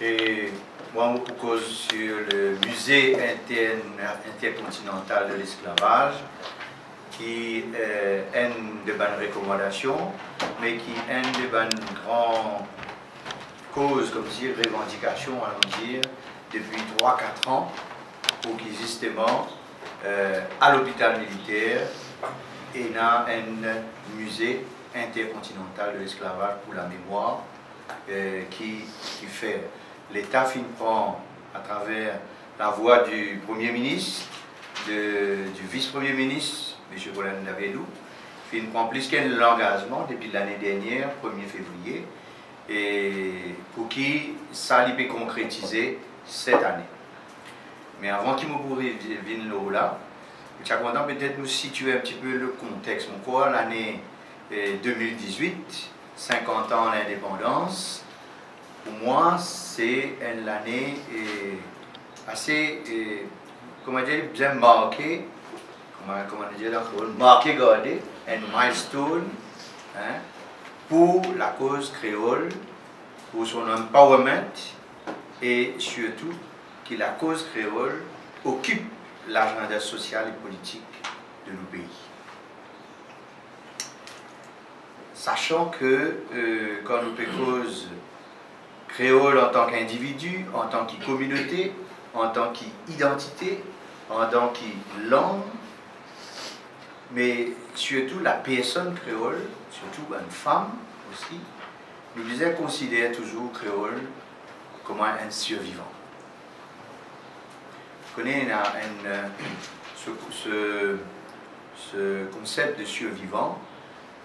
Et moi, je propose sur le musée intercontinental de l'esclavage, qui est une de bonnes recommandations, mais qui est une de bonnes grandes causes, comme dire, revendications, allons dire, depuis 3-4 ans, pour qu'il justement, à l'hôpital militaire, il y a un musée intercontinental de l'esclavage pour la mémoire, qui fait l'État prend à travers la voix du Premier ministre, du vice-premier ministre, M. Colin Davelou, qui prend plus qu'un engagement depuis l'année dernière, 1er février, et pour qui ça peut concrétiser cette année. Mais avant qu'il me pourrait venir là, je suis content peut-être nous situer un petit peu le contexte. Encore l'année 2018, 50 ans d'indépendance, pour moi c'est une année assez, comment dire, bien marquée, gardée, un milestone, hein, pour la cause créole, pour son empowerment et surtout que la cause créole occupe l'agenda social et politique de nos pays. Sachant que quand nous cause créole en tant qu'individu, en tant que communauté, en tant qu'identité, en tant que langue, mais surtout la personne créole, surtout une femme aussi, nous considère toujours créole comme un survivant. Vous connaissez ce concept de survivant,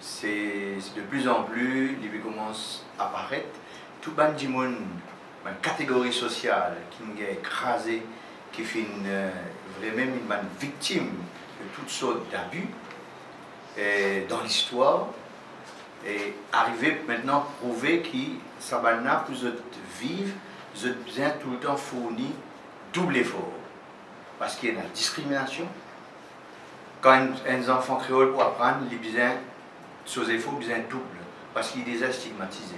c'est de plus en plus, il commence à apparaître. Tout le monde, une catégorie sociale qui est écrasée, qui fait vraiment une victime de toutes sortes d'abus dans l'histoire, et arriver maintenant à prouver que ça va pour vivre, vous êtes bien tout le temps fourni double effort. Parce qu'il y a la discrimination. Quand un enfant créole pour apprendre, il a besoin de ces efforts, besoin double. Parce qu'il est déjà stigmatisé.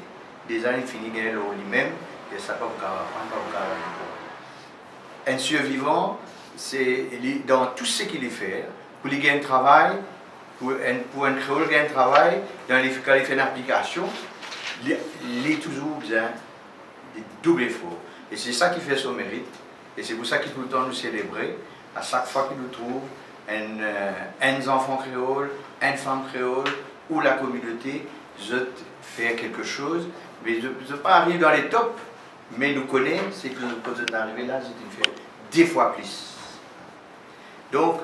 Déjà, il finit lui-même, et ça ne peut pas apprendre. Un survivant, c'est dans tout ce qu'il fait, pour lui gagner un travail, pour un créole gagner un travail, quand il fait une application, il a toujours besoin de double effort. Et c'est ça qui fait son mérite. Et c'est pour ça qu'il tout le temps nous célébrer, à chaque fois qu'il nous trouve un enfant créole, une femme créole, ou la communauté, je fais quelque chose, mais je ne peux pas arriver dans les tops, mais nous connaissons, c'est que quand je suis arrivé là, j'ai fait 10 fois plus. Donc,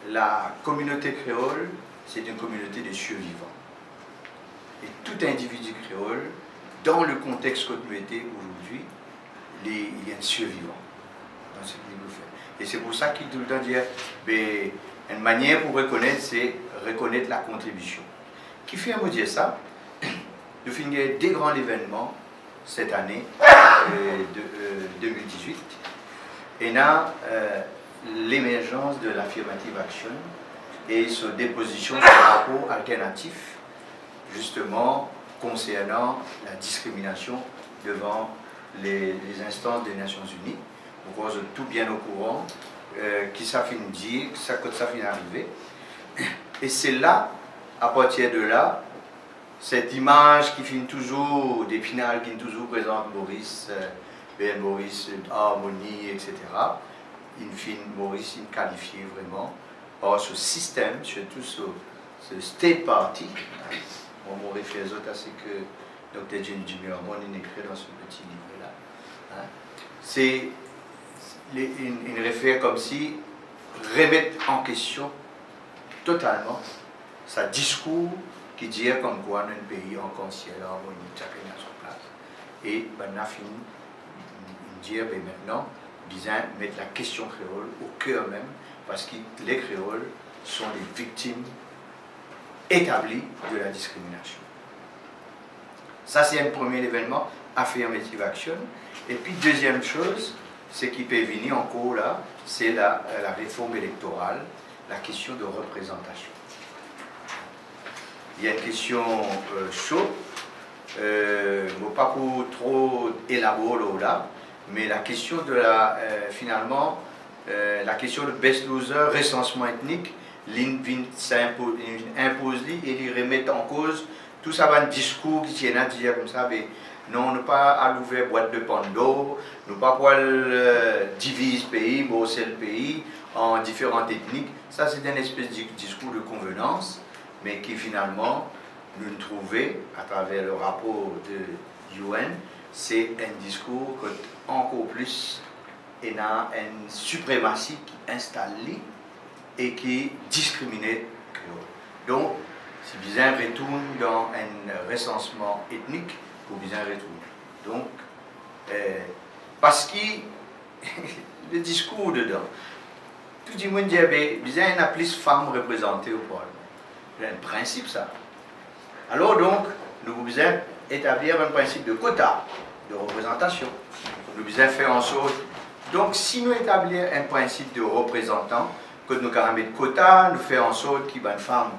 la communauté créole, c'est une communauté de survivants. Et tout individu créole, dans le contexte que nous étions aujourd'hui, il y a un survivant. Dans ce qu'il nous fait. Et c'est pour ça qu'il tout le temps dit, une manière pour reconnaître, c'est reconnaître la contribution. Qui fait à me dire ça? Nous finissons des grands événements cette année 2018. Et là, l'émergence de l'affirmative action et sa déposition de rapport alternatif, justement concernant la discrimination devant les instances des Nations Unies. Vous êtes tout bien au courant, qui ça finit dire, ça finit arriver. Et c'est là, à partir de là, cette image qui finit toujours, des finales qui toujours présente Maurice, Maurice, harmonie, etc. Il finit Maurice, il qualifie vraiment. Or, ce système, surtout ce state party, on me réfère aux autres à ce que Dr. Jimmy Hormone écrit dans ce petit livre-là. Hein. C'est une réfère comme si remettre en question totalement sa discours qui dit comme quoi un pays en conscience, harmonie, chacun à son place. Et on a fini de dire maintenant, disant mettre la question créole au cœur même, parce que les créoles sont les victimes établies de la discrimination. Ça, c'est un premier événement, affirmative action. Et puis, deuxième chose, ce qui peut venir en cours là, c'est la réforme électorale, la question de représentation. Il y a une question chaude pas pour trop élaborer là, mais la question de la, finalement, la question de best loser, recensement ethnique, impose et il remet en cause tout ça va un discours qui tient à dire comme ça, mais non, ne pas à l'ouvrir boîte de Pandore, ne pas pouvoir diviser le pays, brosser le pays en différentes ethniques. Ça, c'est une espèce de discours de convenance, mais qui finalement, nous trouvons, à travers le rapport de UN, c'est un discours que, encore plus, il y a une suprématie qui est installée et qui discrimine. Donc, si bien retourne dans un recensement ethnique, pour bien retourner. Donc, parce que le discours dedans, tout le monde dit, bien, il y a plus de femmes représentées au Parlement. C'est un principe, ça. Alors, donc, nous devons établir un principe de quota, de représentation. Nous devons faire en sorte. Donc, si nous établissons un principe de représentant, que nous avons mettre quota, nous faire en sorte qu'il y ait une femme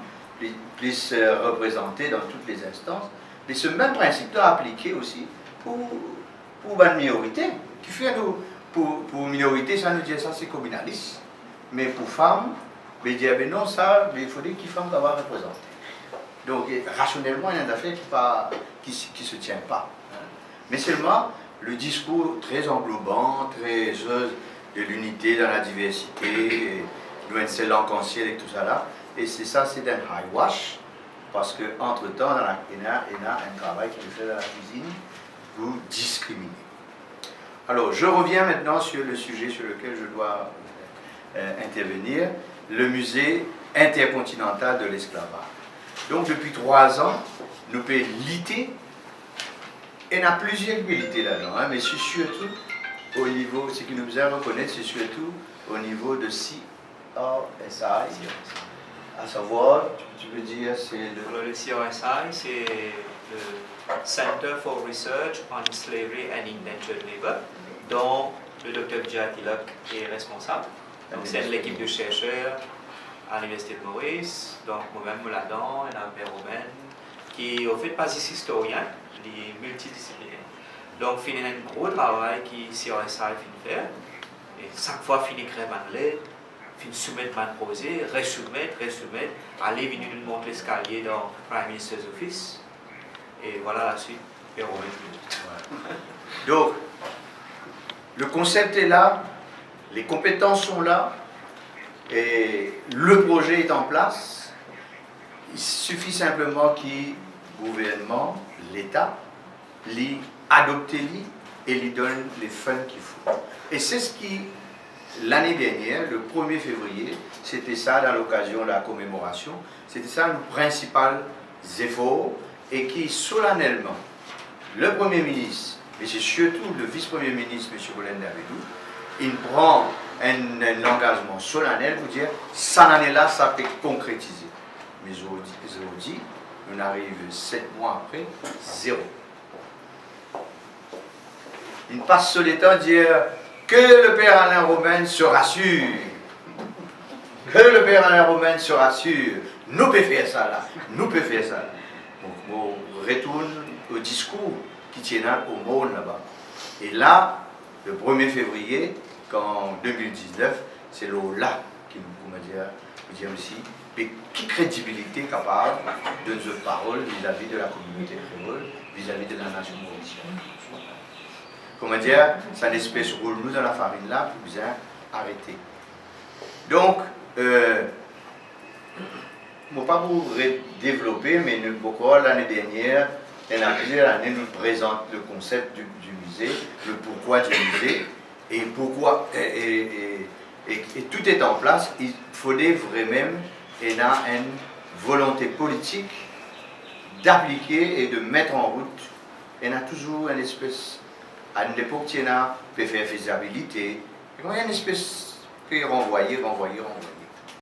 plus représentée dans toutes les instances. Mais ce même principe doit appliquer aussi pour une minorité. Qui fait nous, pour minorité, ça nous dit ça c'est communaliste. Mais pour femmes, mais dire non, ça, il faudrait qu'il femme d'avoir représenté. Donc rationnellement, il y a des affaires qui ne se tiennent pas. Mais seulement le discours très englobant, très de l'unité dans la diversité, de une langue ancienne et tout ça là. Et c'est ça, c'est un high wash. Parce qu'entre-temps, il y a un travail qui est fait dans la cuisine pour discriminer. Alors, je reviens maintenant sur le sujet sur lequel je dois intervenir, le musée intercontinental de l'esclavage. Donc, depuis 3 ans, nous pouvons lutter, et il y a plusieurs qualités là-dedans, hein, mais c'est surtout au niveau, ce qui nous faisait reconnaître, c'est surtout au niveau de CRSI. À savoir, tu peux dire, c'est le CRSI, c'est le Center for Research on Slavery and Indentured Labour, dont le Dr. Djatilok est responsable. Donc c'est l'équipe de chercheurs à l'Université de Maurice, donc moi-même là-dedans, et Albert Romain, qui au fait pas des historiens, les multidisciplinaires. Donc il y a un gros travail qui CRSI finit faire, et 5 fois finit créer un lettre, fin soumettre un projet, resoumettre, aller venir nous monter l'escalier dans Prime Minister's Office, et voilà la suite. Et on donc, le concept est là, les compétences sont là, et le projet est en place. Il suffit simplement que le gouvernement, l'État, l'y adopte et lui donne les funds qu'il faut. Et c'est ce qui, l'année dernière, le 1er février, c'était ça dans l'occasion de la commémoration, c'était ça le principal effort, et qui solennellement, le Premier ministre, mais c'est surtout le vice-premier ministre, M. Bolende Abedou, il prend un engagement solennel pour dire, cette année-là, ça peut concrétiser. Mais aujourd'hui, on arrive 7 mois après, 0. Il passe sur les temps à dire que le père Alain Romain se rassure. Que le père Alain Romain se rassure. Nous pouvons faire ça là. Nous pouvons faire ça là. Donc, on retourne au discours qui tient au monde là-bas. Et là, le 1er février, en 2019, c'est là qui nous dire aussi, mais qui crédibilité capable de nos paroles vis-à-vis de la communauté créole, vis-à-vis de la nation mauricienne. Comment dire, c'est une espèce de roule nous dans la farine là, pour bien arrêter. Donc, je ne vais pas vous développer, mais l'année dernière, et plusieurs années, nous présente le concept du musée, le pourquoi du musée, et pourquoi, et tout est en place. Il faudrait vraiment, il y a une volonté politique d'appliquer et de mettre en route. Il y a toujours une espèce, à une époque, il y a peut faire faisabilité, il y a une espèce qui est renvoyée.